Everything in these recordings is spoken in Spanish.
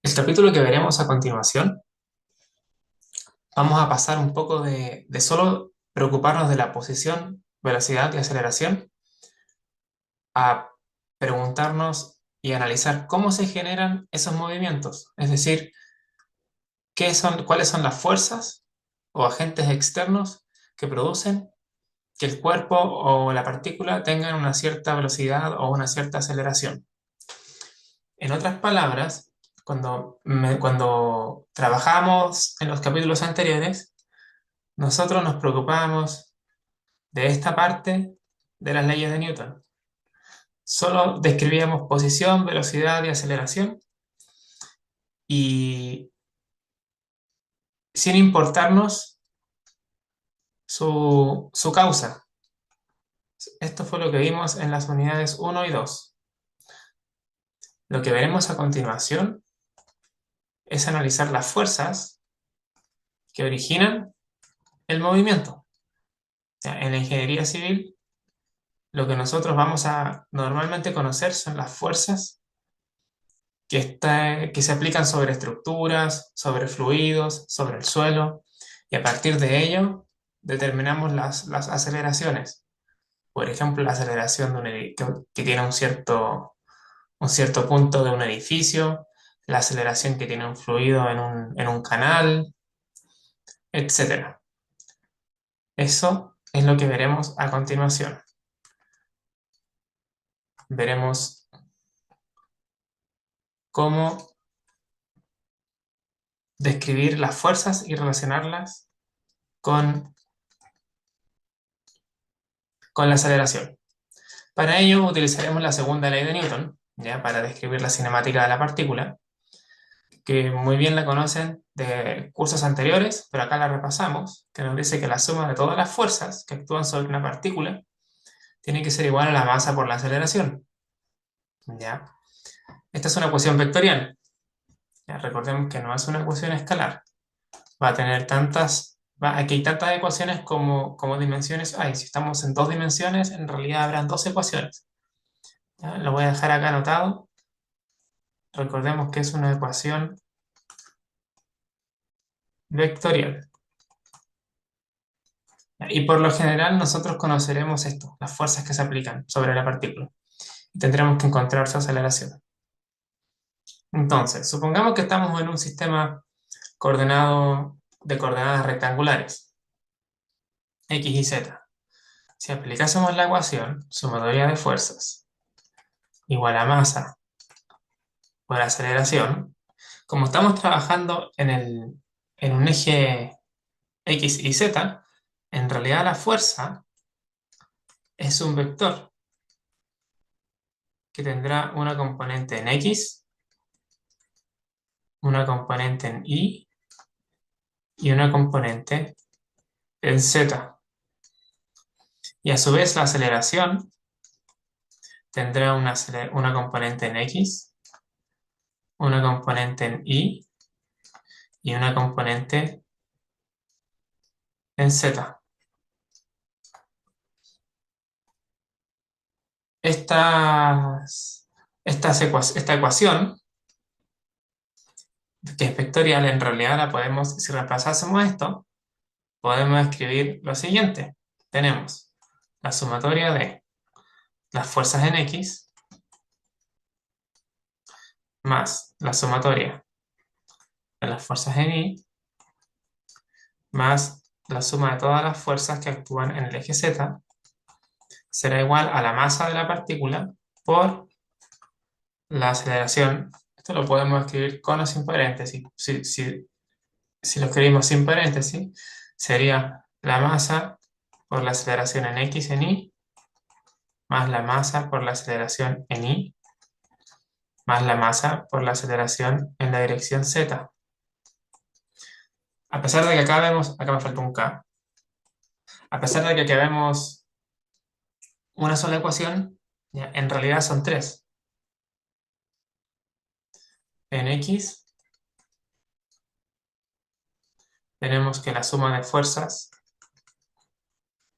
El capítulo que veremos a continuación, vamos a pasar un poco de solo preocuparnos de la posición, velocidad y aceleración a preguntarnos y analizar cómo se generan esos movimientos. Es decir, cuáles son las fuerzas o agentes externos que producen que el cuerpo o la partícula tengan una cierta velocidad o una cierta aceleración. En otras palabras, cuando trabajamos en los capítulos anteriores, nosotros nos preocupábamos de esta parte de las leyes de Newton. Solo describíamos posición, velocidad y aceleración y sin importarnos su causa. Esto fue lo que vimos en las unidades 1 y 2. Lo que veremos a continuación es analizar las fuerzas que originan el movimiento. En la ingeniería civil, lo que nosotros vamos a normalmente conocer son las fuerzas que se aplican sobre estructuras, sobre fluidos, sobre el suelo, y a partir de ello determinamos las aceleraciones. Por ejemplo, la aceleración que tiene un cierto punto de un edificio, la aceleración que tiene un fluido en un canal, etc. Eso es lo que veremos a continuación. Veremos cómo describir las fuerzas y relacionarlas con, con la aceleración. Para ello utilizaremos la segunda ley de Newton, ¿ya? Para describir la cinemática de la partícula, que muy bien la conocen de cursos anteriores, pero acá la repasamos, que nos dice que la suma de todas las fuerzas que actúan sobre una partícula tiene que ser igual a la masa por la aceleración, ¿ya? Esta es una ecuación vectorial, ¿ya? Recordemos que no es una ecuación escalar, va a tener aquí hay tantas ecuaciones como dimensiones hay. Si estamos en dos dimensiones, en realidad habrán dos ecuaciones, ¿ya? Lo voy a dejar acá anotado. Recordemos que es una ecuación vectorial. Y por lo general nosotros conoceremos esto, las fuerzas que se aplican sobre la partícula. Y tendremos que encontrar su aceleración. Entonces, supongamos que estamos en un sistema coordenado de coordenadas rectangulares, x y z. Si aplicásemos la ecuación sumatoria de fuerzas igual a masa por aceleración, como estamos trabajando en un eje x y z, en realidad la fuerza es un vector que tendrá una componente en x, una componente en y una componente en z. Y a su vez la aceleración tendrá una componente en x, una componente en y una componente en z. Esta ecuación, que es vectorial, en realidad la podemos, si reemplazásemos esto, podemos escribir lo siguiente. Tenemos la sumatoria de las fuerzas en x más la sumatoria de las fuerzas en y más la suma de todas las fuerzas que actúan en el eje z será igual a la masa de la partícula por la aceleración. Esto lo podemos escribir con o sin paréntesis. Si lo escribimos sin paréntesis, sería la masa por la aceleración en x en y más la masa por la aceleración en y más la masa por la aceleración en la dirección z. A pesar de que acá me falta un k, a pesar de que aquí vemos una sola ecuación, ¿ya? En realidad son tres. En x tenemos que la suma de fuerzas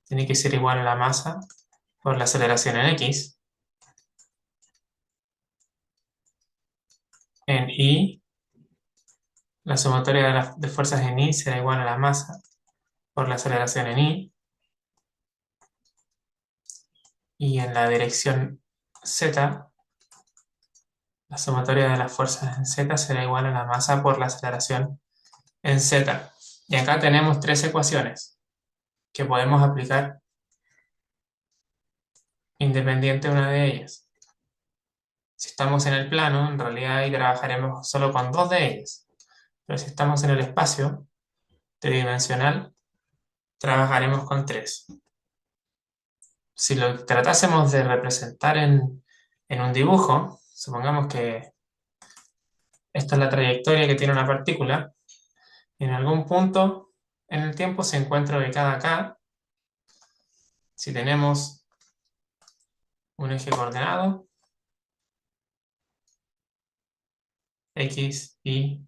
tiene que ser igual a la masa por la aceleración en x. En y La sumatoria de fuerzas en I será igual a la masa por la aceleración en I. Y en la dirección Z, la sumatoria de las fuerzas en Z será igual a la masa por la aceleración en Z. Y acá tenemos tres ecuaciones que podemos aplicar independiente una de ellas. Si estamos en el plano, en realidad ahí trabajaremos solo con dos de ellas. Pero si estamos en el espacio tridimensional, trabajaremos con tres. Si lo tratásemos de representar en un dibujo, supongamos que esta es la trayectoria que tiene una partícula, y en algún punto en el tiempo se encuentra ubicada acá. Si tenemos un eje coordenado, X, Y,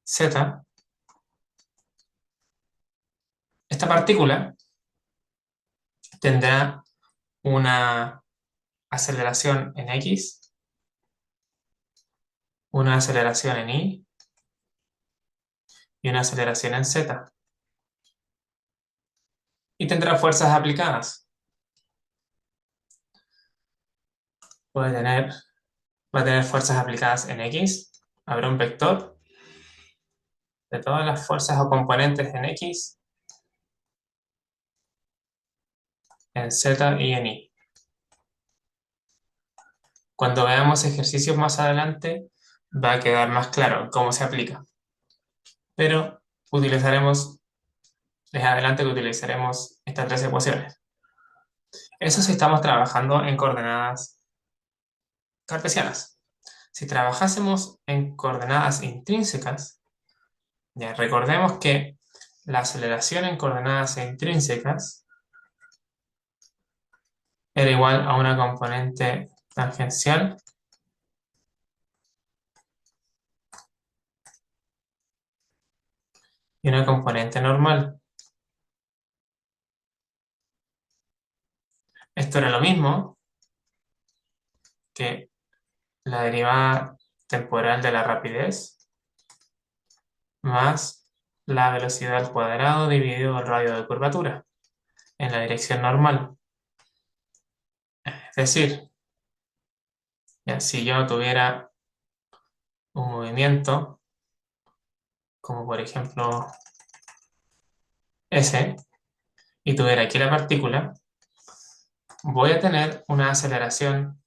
Z, esta partícula tendrá una aceleración en X, una aceleración en Y y una aceleración en Z. Y tendrá fuerzas aplicadas. Va a tener fuerzas aplicadas en X, habrá un vector de todas las fuerzas o componentes en X, en Z y en Y. Cuando veamos ejercicios más adelante, va a quedar más claro cómo se aplica. Pero les adelanto que utilizaremos estas tres ecuaciones. Eso si estamos trabajando en coordenadas cartesianas. Si trabajásemos en coordenadas intrínsecas, ya recordemos que la aceleración en coordenadas intrínsecas era igual a una componente tangencial y una componente normal. Esto era lo mismo que la derivada temporal de la rapidez más la velocidad al cuadrado dividido el radio de curvatura en la dirección normal. Es decir, ya, si yo tuviera un movimiento, como por ejemplo ese, y tuviera aquí la partícula, voy a tener una aceleración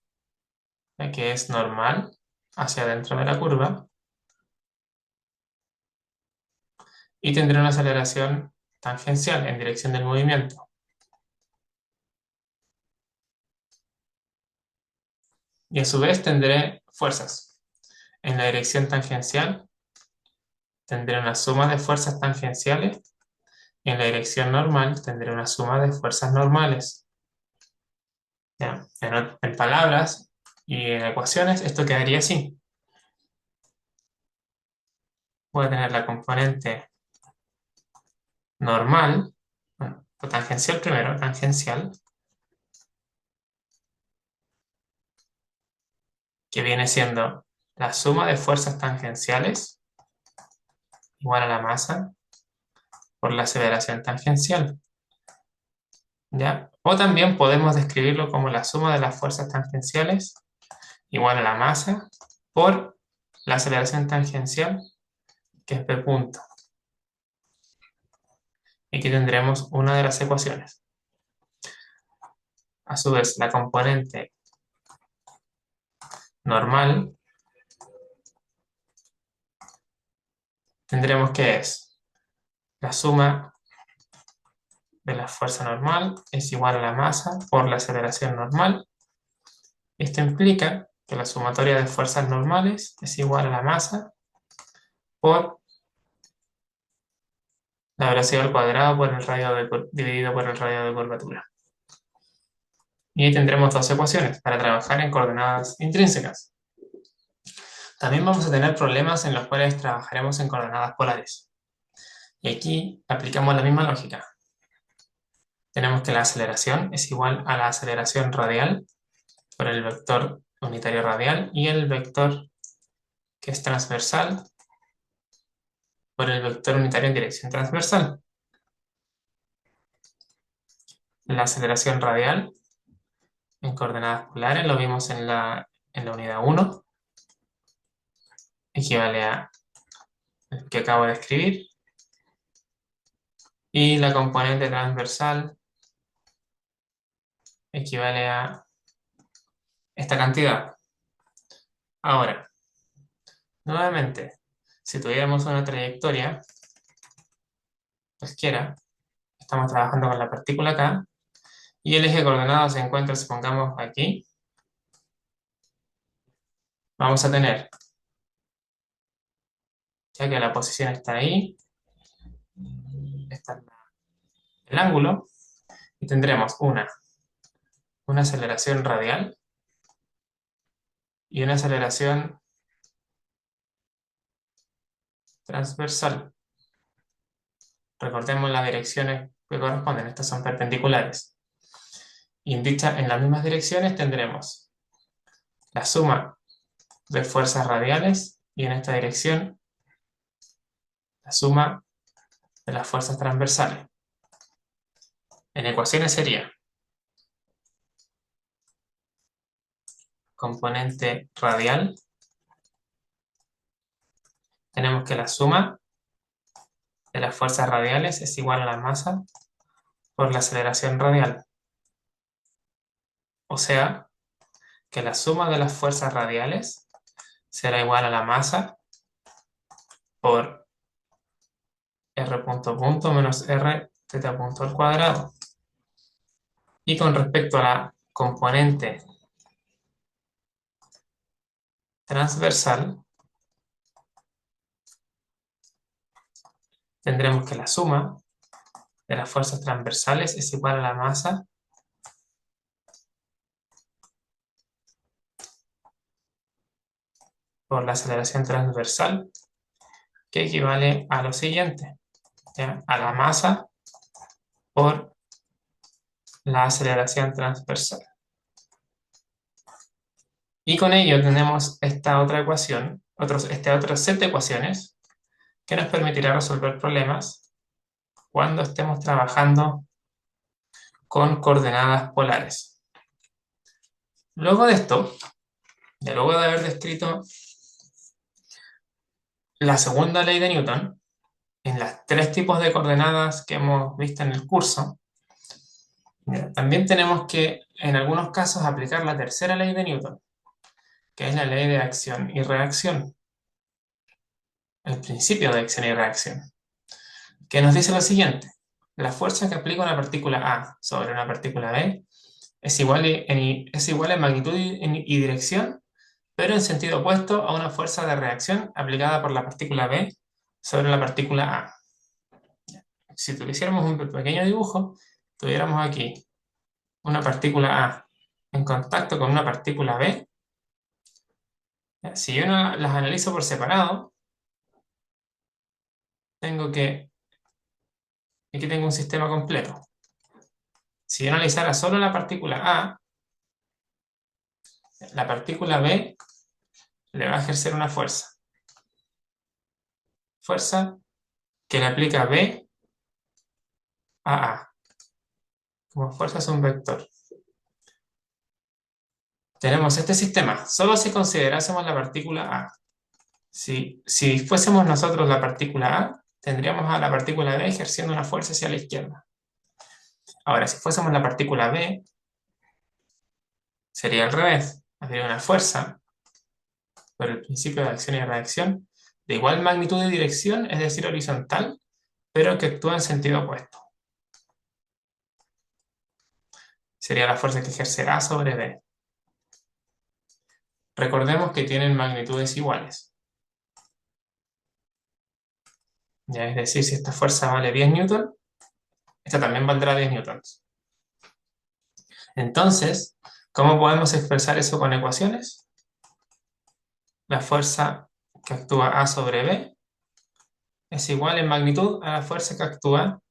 que es normal hacia adentro de la curva y tendré una aceleración tangencial en dirección del movimiento. Y a su vez tendré fuerzas. En la dirección tangencial tendré una suma de fuerzas tangenciales y en la dirección normal tendré una suma de fuerzas normales. ¿Ya? En palabras y en ecuaciones esto quedaría así. Voy a tener la componente normal, bueno, o tangencial primero, tangencial, que viene siendo la suma de fuerzas tangenciales igual a la masa por la aceleración tangencial. ¿Ya? O también podemos describirlo como la suma de las fuerzas tangenciales igual a la masa por la aceleración tangencial, que es P punto. Y aquí tendremos una de las ecuaciones. A su vez, la componente normal tendremos que es la suma de la fuerza normal es igual a la masa por la aceleración normal. Esto implica que la sumatoria de fuerzas normales es igual a la masa por la velocidad al cuadrado por el dividido por el radio de curvatura. Y ahí tendremos dos ecuaciones para trabajar en coordenadas intrínsecas. También vamos a tener problemas en los cuales trabajaremos en coordenadas polares. Y aquí aplicamos la misma lógica. Tenemos que la aceleración es igual a la aceleración radial por el vector unitario radial y el vector que es transversal por el vector unitario en dirección transversal. La aceleración radial en coordenadas polares, lo vimos en la unidad 1, equivale a el que acabo de escribir. Y la componente transversal equivale a esta cantidad. Ahora, nuevamente, si tuviéramos una trayectoria cualquiera, estamos trabajando con la partícula acá, y el eje coordenado se encuentra, supongamos, aquí, vamos a tener, ya que la posición está ahí, está el ángulo, y tendremos una aceleración radial y una aceleración transversal. Recordemos las direcciones que corresponden, estas son perpendiculares. Y en las mismas direcciones tendremos la suma de fuerzas radiales y en esta dirección la suma de las fuerzas transversales. En ecuaciones sería componente radial. Tenemos que la suma de las fuerzas radiales es igual a la masa por la aceleración radial. O sea, que la suma de las fuerzas radiales será igual a la masa por r punto punto menos r teta punto al cuadrado. Y con respecto a la componente transversal, tendremos que la suma de las fuerzas transversales es igual a la masa por la aceleración transversal, que equivale a lo siguiente, ¿ya? A la masa por la aceleración transversal. Y con ello tenemos esta otra ecuación, este otro set de ecuaciones que nos permitirá resolver problemas cuando estemos trabajando con coordenadas polares. Luego de esto, luego de haber descrito la segunda ley de Newton, en las tres tipos de coordenadas que hemos visto en el curso, también tenemos que, en algunos casos, aplicar la tercera ley de Newton, que es la ley de acción y reacción, el principio de acción y reacción, que nos dice lo siguiente: la fuerza que aplica una partícula A sobre una partícula B es igual en magnitud y dirección, pero en sentido opuesto a una fuerza de reacción aplicada por la partícula B sobre la partícula A. Si tuviésemos un pequeño dibujo, tuviéramos aquí una partícula A en contacto con una partícula B. Si yo las analizo por separado, aquí tengo un sistema completo. Si yo analizara solo la partícula A, la partícula B le va a ejercer una fuerza. Fuerza que le aplica B a A. Como fuerza es un vector. Tenemos este sistema, solo si considerásemos la partícula A. Si fuésemos nosotros la partícula A, tendríamos a la partícula B ejerciendo una fuerza hacia la izquierda. Ahora, si fuésemos la partícula B, sería al revés. Habría una fuerza por el principio de acción y reacción de igual magnitud y dirección, es decir, horizontal, pero que actúa en sentido opuesto. Sería la fuerza que ejerce A sobre B. Recordemos que tienen magnitudes iguales. Ya, es decir, si esta fuerza vale 10 newton, esta también valdrá 10 newtons. Entonces, ¿cómo podemos expresar eso con ecuaciones? La fuerza que actúa A sobre B es igual en magnitud a la fuerza que actúa,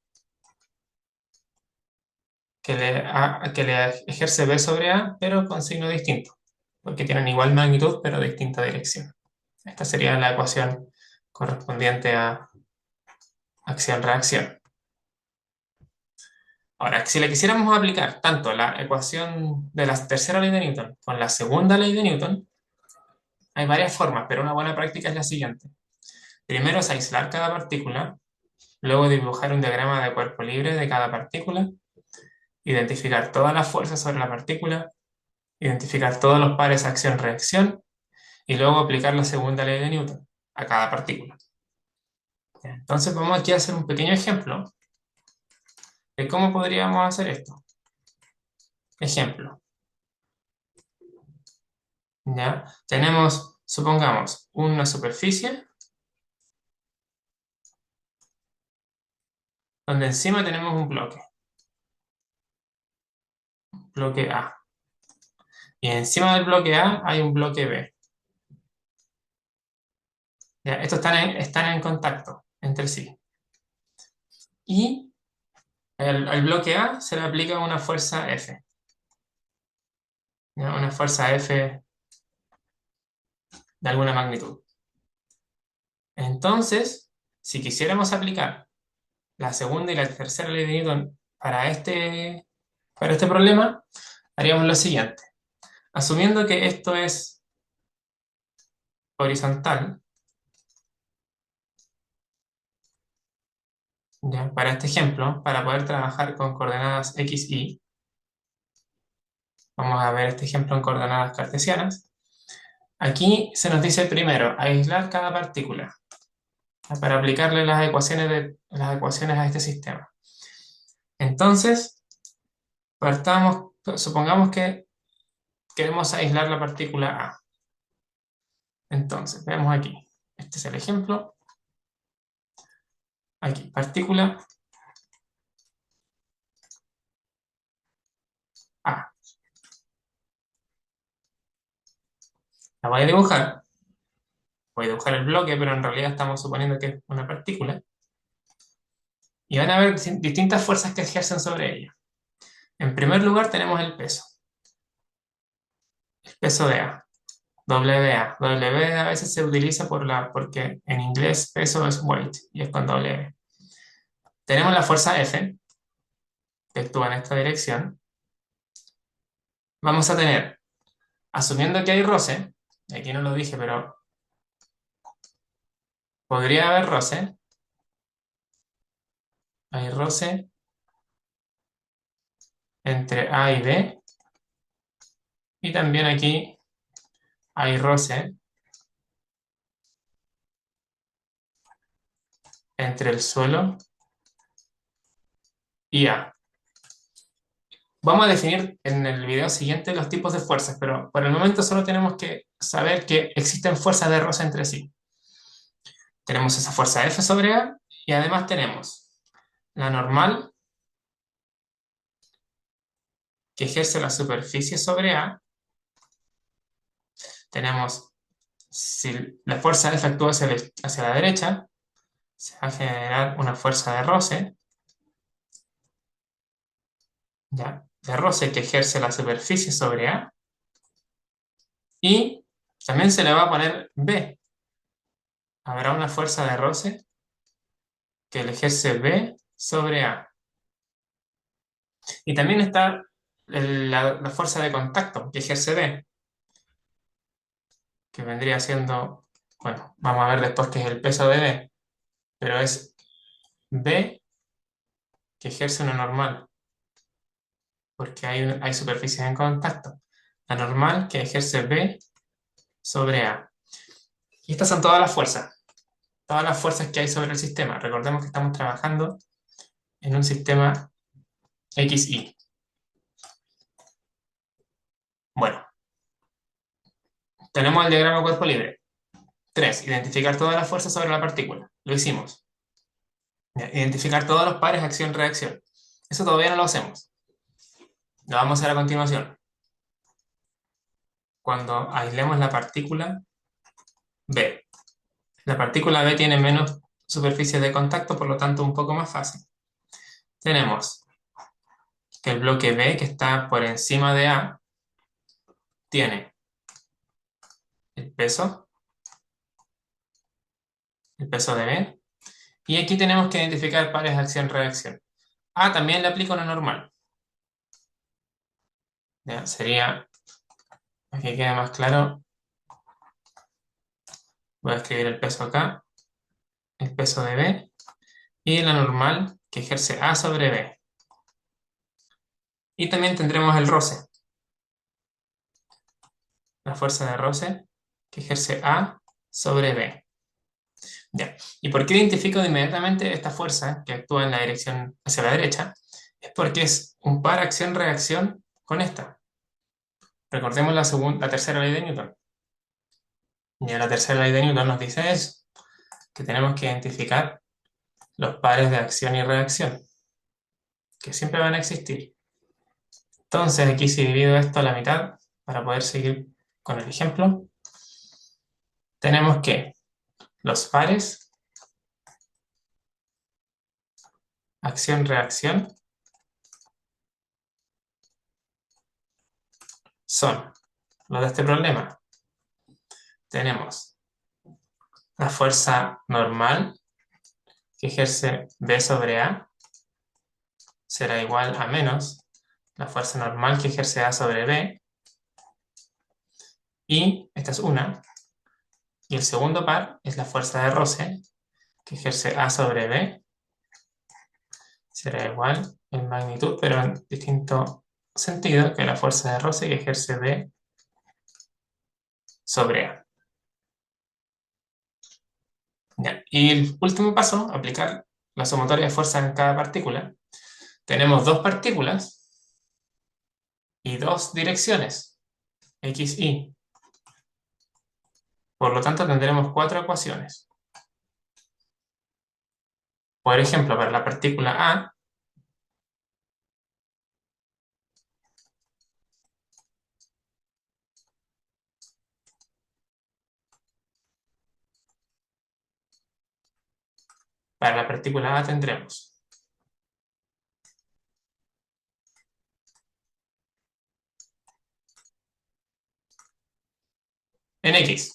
que le ejerce B sobre A, pero con signo distinto, porque tienen igual magnitud, pero distinta dirección. Esta sería la ecuación correspondiente a acción-reacción. Ahora, si le quisiéramos aplicar tanto la ecuación de la tercera ley de Newton con la segunda ley de Newton, hay varias formas, pero una buena práctica es la siguiente. Primero es aislar cada partícula, luego dibujar un diagrama de cuerpo libre de cada partícula, identificar todas las fuerzas sobre la partícula, identificar todos los pares acción-reacción y luego aplicar la segunda ley de Newton a cada partícula. Entonces vamos aquí a hacer un pequeño ejemplo de cómo podríamos hacer esto. Ejemplo. ¿Ya? Tenemos, supongamos, una superficie donde encima tenemos un bloque A. Y encima del bloque A hay un bloque B. ¿Ya? Estos están en contacto entre sí. Y al bloque A se le aplica una fuerza F. ¿Ya? Una fuerza F de alguna magnitud. Entonces, si quisiéramos aplicar la segunda y la tercera ley de Newton para este problema, haríamos lo siguiente. Asumiendo que esto es horizontal, ¿ya? Para este ejemplo, para poder trabajar con coordenadas x, y, vamos a ver este ejemplo en coordenadas cartesianas. Aquí se nos dice primero aislar cada partícula para aplicarle las ecuaciones a este sistema. Entonces, supongamos que queremos aislar la partícula A. Entonces, veamos aquí. Este es el ejemplo. Aquí, partícula A. La voy a dibujar. Voy a dibujar el bloque, pero en realidad estamos suponiendo que es una partícula. Y van a haber distintas fuerzas que ejercen sobre ella. En primer lugar tenemos el peso. El peso de A. WA. W a veces se utiliza porque en inglés peso es weight y es con W. Tenemos la fuerza F, que actúa en esta dirección. Vamos a tener, asumiendo que hay roce, aquí no lo dije, pero podría haber roce. Hay roce entre A y B. Y también aquí hay roce entre el suelo y A. Vamos a definir en el video siguiente los tipos de fuerzas, pero por el momento solo tenemos que saber que existen fuerzas de roce entre sí. Tenemos esa fuerza F sobre A y además tenemos la normal que ejerce la superficie sobre A. Tenemos, si la fuerza F actúa hacia la derecha, se va a generar una fuerza de roce, ¿ya? De roce que ejerce la superficie sobre A. Y también se le va a poner B. Habrá una fuerza de roce que le ejerce B sobre A. Y también está la fuerza de contacto que ejerce B, que vendría siendo, bueno, vamos a ver después qué es el peso de B, pero es B que ejerce una normal, porque hay superficies en contacto. La normal que ejerce B sobre A. Y estas son todas las fuerzas que hay sobre el sistema. Recordemos que estamos trabajando en un sistema XY. Bueno, tenemos el diagrama cuerpo libre. 3. Identificar todas las fuerzas sobre la partícula. Lo hicimos. Identificar todos los pares acción-reacción. Eso todavía no lo hacemos. Lo vamos a hacer a continuación. Cuando aislemos la partícula B. La partícula B tiene menos superficie de contacto, por lo tanto un poco más fácil. Tenemos que el bloque B, que está por encima de A, tiene el peso de B, Y aquí tenemos que identificar pares de acción-reacción. A también le aplico una normal. ¿Ya? Sería, para que quede más claro, voy a escribir el peso acá, el peso de B, y la normal que ejerce A sobre B. Y también tendremos el roce, la fuerza de roce que ejerce A sobre B. Ya. ¿Y por qué identifico inmediatamente esta fuerza que actúa en la dirección hacia la derecha? Es porque es un par acción-reacción con esta. Recordemos la tercera ley de Newton. Ya la tercera ley de Newton nos dice eso, que tenemos que identificar los pares de acción y reacción, que siempre van a existir. Entonces aquí si divido esto a la mitad, para poder seguir con el ejemplo, tenemos que los pares acción-reacción son los de este problema. Tenemos la fuerza normal que ejerce B sobre A será igual a menos la fuerza normal que ejerce A sobre B, y esta es una, y el segundo par es la fuerza de roce que ejerce A sobre B, será igual en magnitud, pero en distinto sentido, que la fuerza de roce que ejerce B sobre A. Ya. Y el último paso, aplicar la sumatoria de fuerzas en cada partícula. Tenemos dos partículas y dos direcciones, x, y. Por lo tanto, tendremos cuatro ecuaciones. Por ejemplo, para la partícula A, tendremos en X.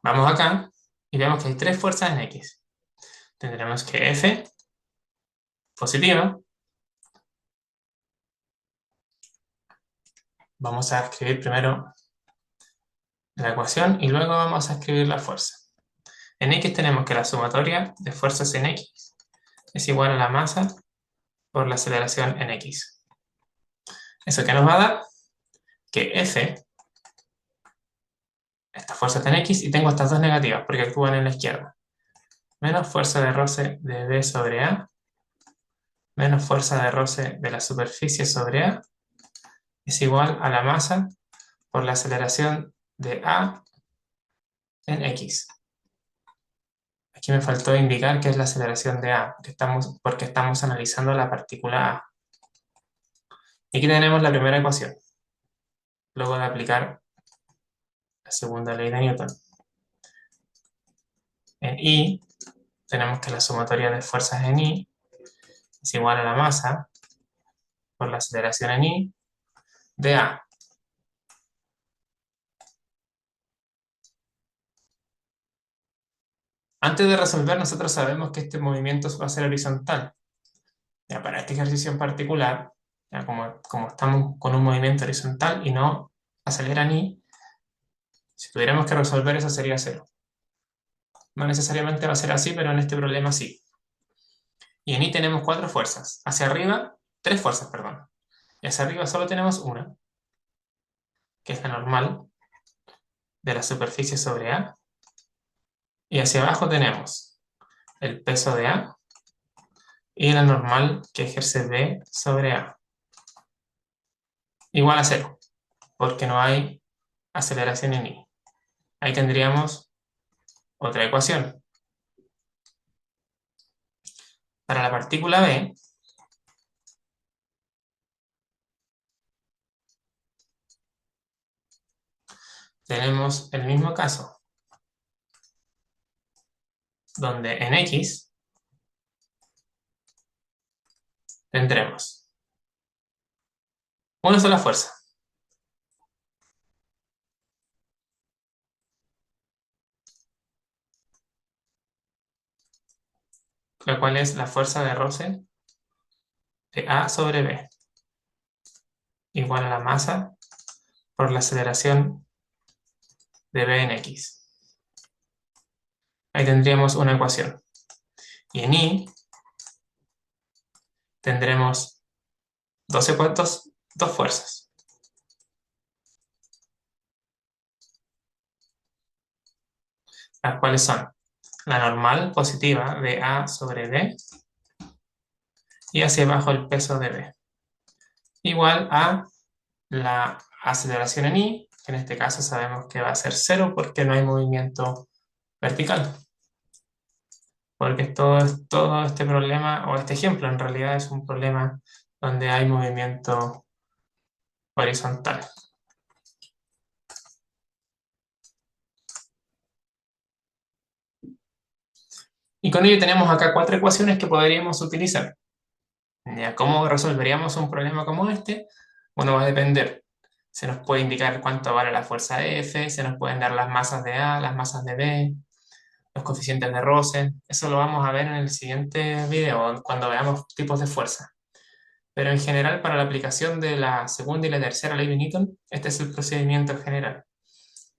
Vamos acá y vemos que hay tres fuerzas en X. Tendremos que F positiva. Vamos a escribir primero la ecuación y luego vamos a escribir la fuerza. En X tenemos que la sumatoria de fuerzas en X es igual a la masa por la aceleración en X. ¿Eso qué nos va a dar? Que F, esta fuerza está en X y tengo estas dos negativas porque actúan en la izquierda. Menos fuerza de roce de B sobre A, menos fuerza de roce de la superficie sobre A, es igual a la masa por la aceleración de A en X. Aquí me faltó indicar qué es la aceleración de A, porque estamos analizando la partícula A. Y aquí tenemos la primera ecuación, luego de aplicar la segunda ley de Newton. En I, tenemos que la sumatoria de fuerzas en I es igual a la masa por la aceleración en I de A. Antes de resolver, nosotros sabemos que este movimiento va a ser horizontal. Ya, para este ejercicio en particular, ya como estamos con un movimiento horizontal y no acelera ni, si tuviéramos que resolver eso sería cero. No necesariamente va a ser así, pero en este problema sí. Y en I tenemos cuatro fuerzas. Hacia arriba, tres fuerzas, perdón. Y hacia arriba solo tenemos una, que es la normal de la superficie sobre A. Y hacia abajo tenemos el peso de A y la normal que ejerce B sobre A. Igual a cero, porque no hay aceleración en I. Ahí tendríamos otra ecuación. Para la partícula B, tenemos el mismo caso, donde en X tendremos una sola fuerza. la cual es la fuerza de roce de A sobre B, igual a la masa por la aceleración de B en X. Ahí tendríamos una ecuación. Y en Y tendremos dos fuerzas. Las cuales son la normal positiva de A sobre B y hacia abajo el peso de B, igual a la aceleración en Y, que en este caso sabemos que va a ser cero porque no hay movimiento vertical. Porque todo este problema, o este ejemplo en realidad es un problema donde hay movimiento horizontal. Y con ello tenemos acá 4 ecuaciones que podríamos utilizar. ¿Ya? ¿Cómo resolveríamos un problema como este? Bueno, va a depender. Se nos puede indicar cuánto vale la fuerza F, se nos pueden dar las masas de A, las masas de B, los coeficientes de roce. Eso lo vamos a ver en el siguiente video, cuando veamos tipos de fuerza. Pero en general, para la aplicación de la segunda y la tercera ley de Newton, este es el procedimiento general,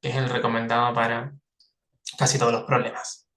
que es el recomendado para casi todos los problemas.